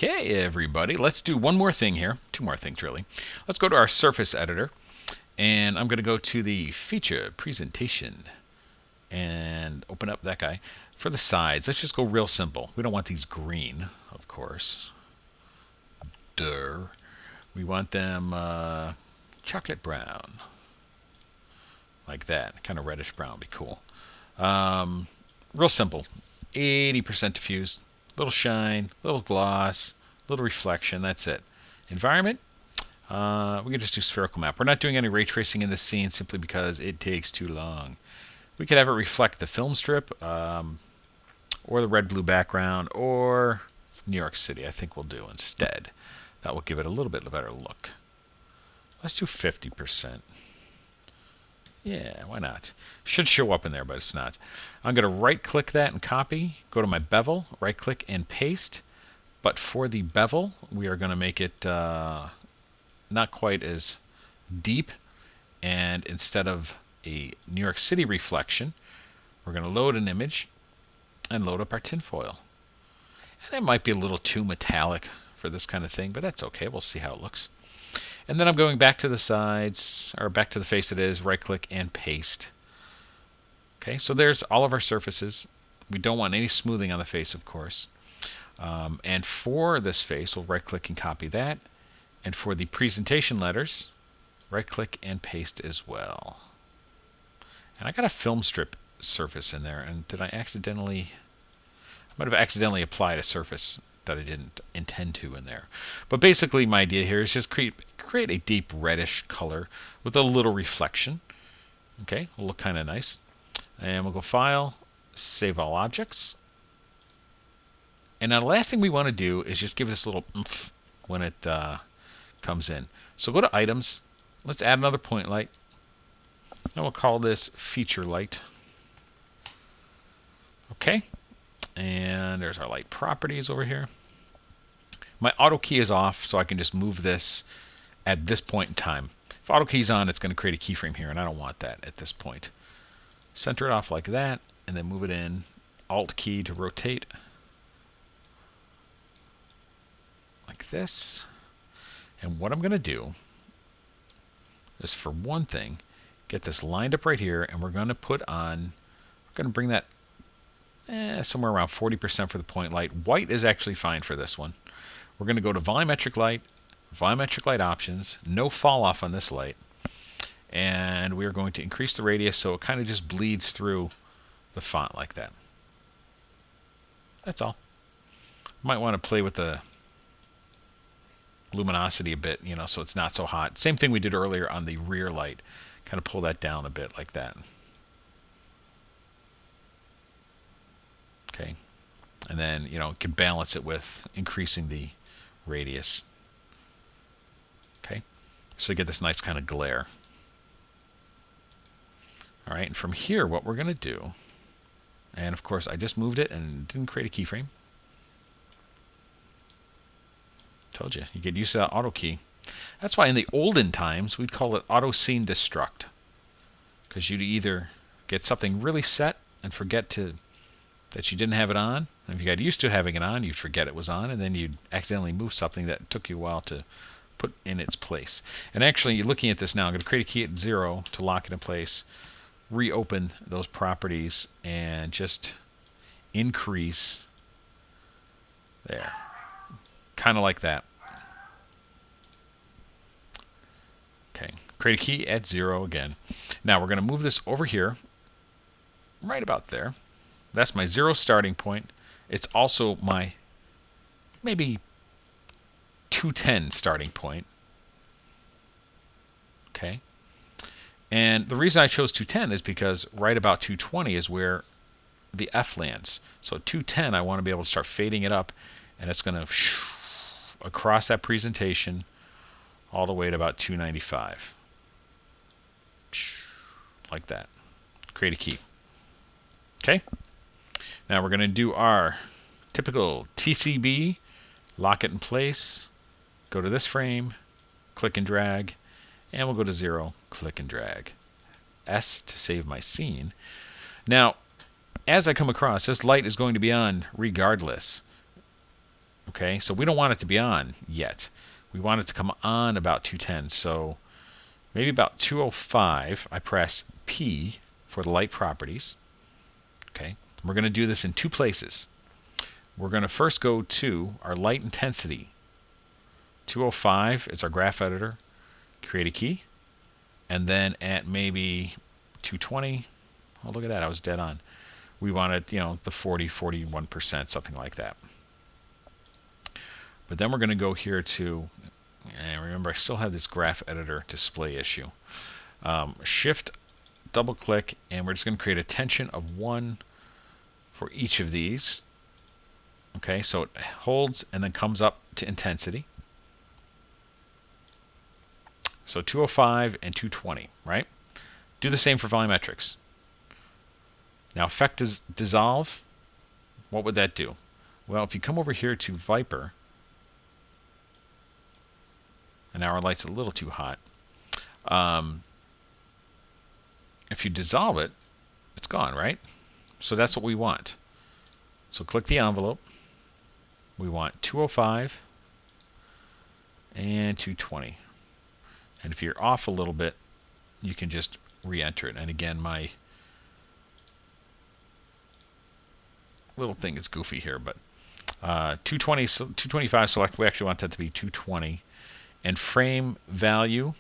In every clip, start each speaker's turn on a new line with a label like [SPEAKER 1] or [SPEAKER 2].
[SPEAKER 1] Okay, everybody, let's do one more thing here. Two more things, really. Let's go to our surface editor, and I'm going to go to the feature presentation and open up that guy. For the sides, let's just go real simple. We don't want these green, of course. Duh. We want them chocolate brown, like that. Kind of reddish brown, be cool. Real simple. 80% diffused, little shine, little gloss, little reflection. That's it. Environment, we can just do spherical map. We're not doing any ray tracing in this scene simply because it takes too long. We could have it reflect the film strip, or the red-blue background, or New York City. I think we'll do instead. That will give it a little bit better look. Let's do 50%. Yeah, why not? Should show up in there, but it's not. I'm going to right-click that and copy. Go to my bevel, right-click and paste. But for the bevel, we are going to make it not quite as deep. And instead of a New York City reflection, we're going to load an image and load up our tinfoil. And it might be a little too metallic for this kind of thing, but that's okay. We'll see how it looks. And then I'm going back to the sides, or back to the face it is, right-click and paste. Okay, so there's all of our surfaces. We don't want any smoothing on the face, of course. And for this face, we'll right-click and copy that. And for the presentation letters, right-click and paste as well. And I got a film strip surface in there, and did I accidentally... I might have accidentally applied a surface that I didn't intend to in there. But basically my idea here is just create a deep reddish color with a little reflection. Okay, will look kind of nice. And we'll go File, Save All Objects. And now the last thing we want to do is just give this a little oomph when it comes in. So go to Items. Let's add another point light. And we'll call this Feature Light. Okay. And there's our light properties over here. My auto key is off, so I can just move this at this point in time. If auto key's on, it's going to create a keyframe here, and I don't want that at this point. Center it off like that, and then move it in. Alt key to rotate. Like this. And what I'm going to do is, for one thing, get this lined up right here, and we're going to put on, we're going to bring that somewhere around 40% for the point light. White is actually fine for this one. We're going to go to volumetric light options, no fall off on this light, and we are going to increase the radius so it kind of just bleeds through the font like that. That's all. Might want to play with the luminosity a bit, so it's not so hot. Same thing we did earlier on the rear light. Kind of pull that down a bit like that. Okay, and then can balance it with increasing the radius. Okay, so you get this nice kind of glare. All right, and from here, what we're going to do, and of course I just moved it and didn't create a keyframe. Told you get used to that auto key. That's why in the olden times we'd call it auto scene destruct, because you'd either get something really set and forget that you didn't have it on. And if you got used to having it on, you'd forget it was on, and then you'd accidentally move something that took you a while to put in its place. And actually, you're looking at this now. I'm going to create a key at 0 to lock it in place, reopen those properties, and just increase there. Kind of like that. Okay, create a key at 0 again. Now we're going to move this over here, right about there. That's my 0 starting point. It's also my maybe 210 starting point. Okay. And the reason I chose 210 is because right about 220 is where the F lands. So 210, I want to be able to start fading it up, and it's going to across that presentation all the way to about 295. Like that. Create a key. Okay. Now we're going to do our typical TCB, lock it in place, go to this frame, click and drag, and we'll go to 0, click and drag. S to save my scene. Now, as I come across, this light is going to be on regardless. Okay, so we don't want it to be on yet. We want it to come on about 210. So maybe about 205, I press P for the light properties. Okay, we're going to do this in two places. We're going to first go to our light intensity. 205 is our graph editor. Create a key. And then at maybe 220, oh, look at that, I was dead on. We wanted, the 41%, something like that. But then we're going to go here to, and remember, I still have this graph editor display issue. Shift, double click, and we're just going to create a tension of 1 for each of these. Okay, so it holds and then comes up to intensity. So 205 and 220, right? Do the same for volumetrics. Now, effect is dissolve. What would that do? Well, if you come over here to Viper, and now our light's a little too hot. If you dissolve it, it's gone, right? So that's what we want. So click the envelope. We want 205 and 220. And if you're off a little bit, you can just re-enter it. And again, my little thing is goofy here, but 225 select. We actually want that to be 220. And frame value,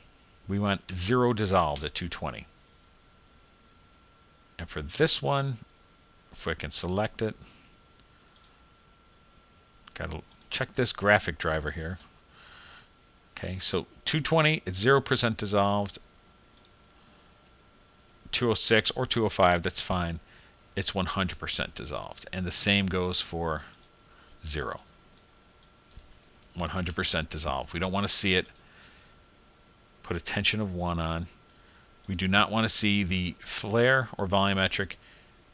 [SPEAKER 1] we want 0 dissolved at 220. And for this one, if I can select it, got to check this graphic driver here. Okay, so 220, it's 0% dissolved. 206 or 205, that's fine. It's 100% dissolved. And the same goes for 0. 100% dissolved. We don't want to see it. Put a tension of 1 on. We do not want to see the flare or volumetric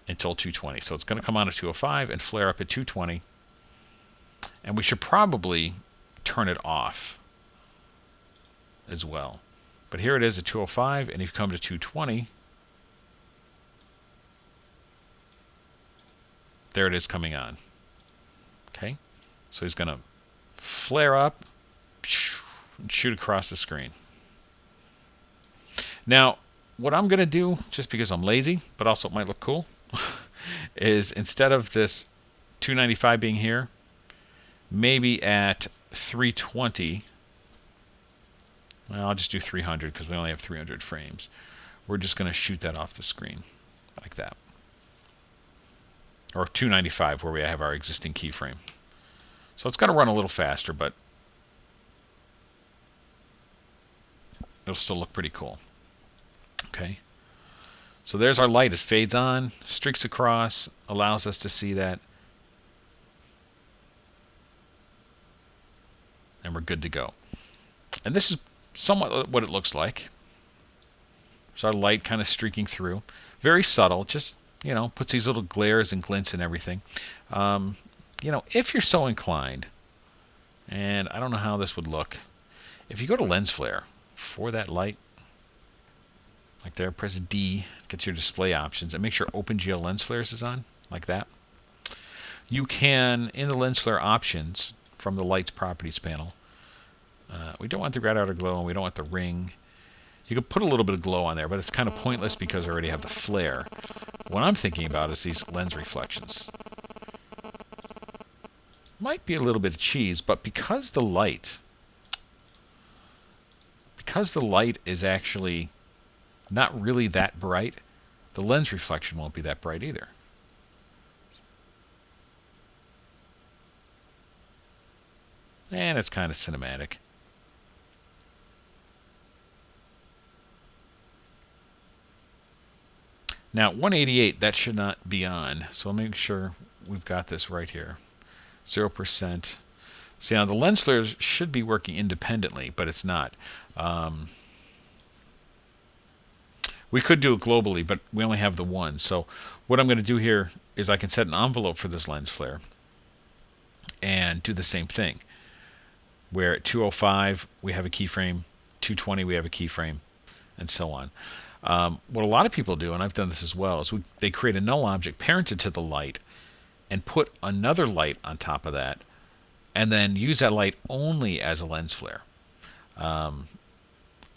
[SPEAKER 1] until 220. So it's going to come on at 205 and flare up at 220. And we should probably turn it off as well. But here it is at 205, and if you come to 220, there it is coming on. Okay, so he's going to flare up and shoot across the screen. Now, what I'm going to do, just because I'm lazy, but also it might look cool, is instead of this 295 being here, maybe at 320, well, I'll just do 300 because we only have 300 frames. We're just going to shoot that off the screen like that. Or 295 where we have our existing keyframe. So it's going to run a little faster, but it'll still look pretty cool. Okay. So there's our light. It fades on, streaks across, allows us to see that. And we're good to go. And this is somewhat what it looks like. There's our light kind of streaking through. Very subtle, just, puts these little glares and glints and everything. If you're so inclined, and I don't know how this would look, if you go to lens flare for that light, like there, press D, get your display options, and make sure OpenGL lens flares is on, like that. You can, in the lens flare options from the lights properties panel, we don't want the grad outer glow and we don't want the ring. You could put a little bit of glow on there, but it's kind of pointless because I already have the flare. What I'm thinking about is these lens reflections. Might be a little bit of cheese, but because the light is actually not really that bright, the lens reflection won't be that bright either. And it's kind of cinematic. Now, 188, that should not be on. So make sure we've got this right here. 0%. See, now the lens flares should be working independently, but it's not. We could do it globally, but we only have the one. So what I'm going to do here is I can set an envelope for this lens flare and do the same thing. Where at 205 we have a keyframe, 220 we have a keyframe, and so on. What a lot of people do, and I've done this as well, is they create a null object parented to the light and put another light on top of that and then use that light only as a lens flare. I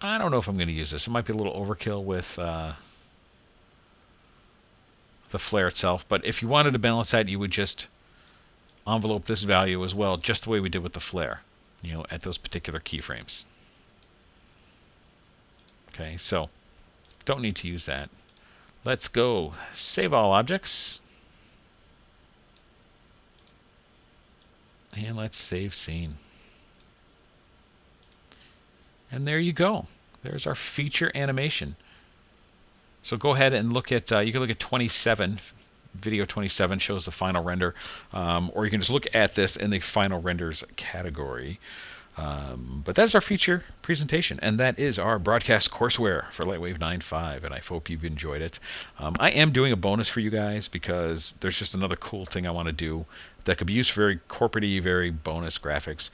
[SPEAKER 1] don't know if I'm going to use this. It might be a little overkill with the flare itself, but if you wanted to balance that, you would just envelope this value as well, just the way we did with the flare, at those particular keyframes. Okay, so don't need to use that. Let's go save all objects. And let's save scene. And there you go. There's our feature animation. So go ahead and look at, you can look at 27. Video 27 shows the final render. Or you can just look at this in the final renders category. But that is our feature presentation, and that is our broadcast courseware for Lightwave 9.5, and I hope you've enjoyed it. I am doing a bonus for you guys because there's just another cool thing I want to do that could be used for very corporate-y, very bonus graphics.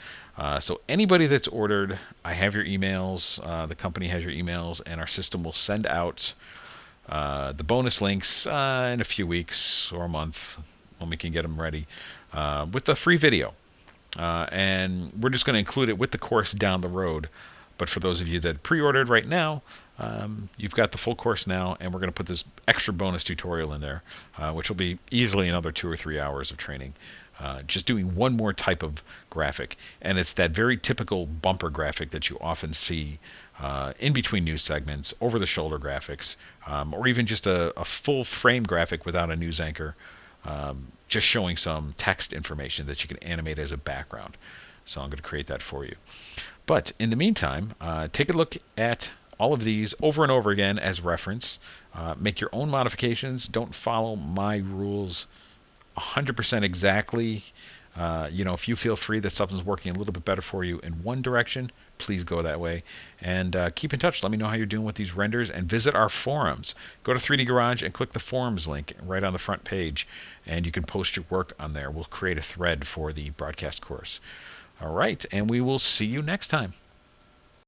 [SPEAKER 1] So anybody that's ordered, I have your emails, the company has your emails, and our system will send out the bonus links in a few weeks or a month when we can get them ready with the free video. And we're just going to include it with the course down the road. But for those of you that pre-ordered right now, you've got the full course now, and we're going to put this extra bonus tutorial in there, which will be easily another 2 or 3 hours of training. Just doing one more type of graphic, and it's that very typical bumper graphic that you often see in between news segments, over-the-shoulder graphics, or even just a full frame graphic without a news anchor. Just showing some text information that you can animate as a background. So I'm going to create that for you. But in the meantime, take a look at all of these over and over again as reference. Make your own modifications. Don't follow my rules 100% exactly. If you feel free that something's working a little bit better for you in one direction, please go that way. And keep in touch. Let me know how you're doing with these renders, and visit our forums. Go to 3D Garage and click the forums link right on the front page, and you can post your work on there. We'll create a thread for the broadcast course. All right, and we will see you next time.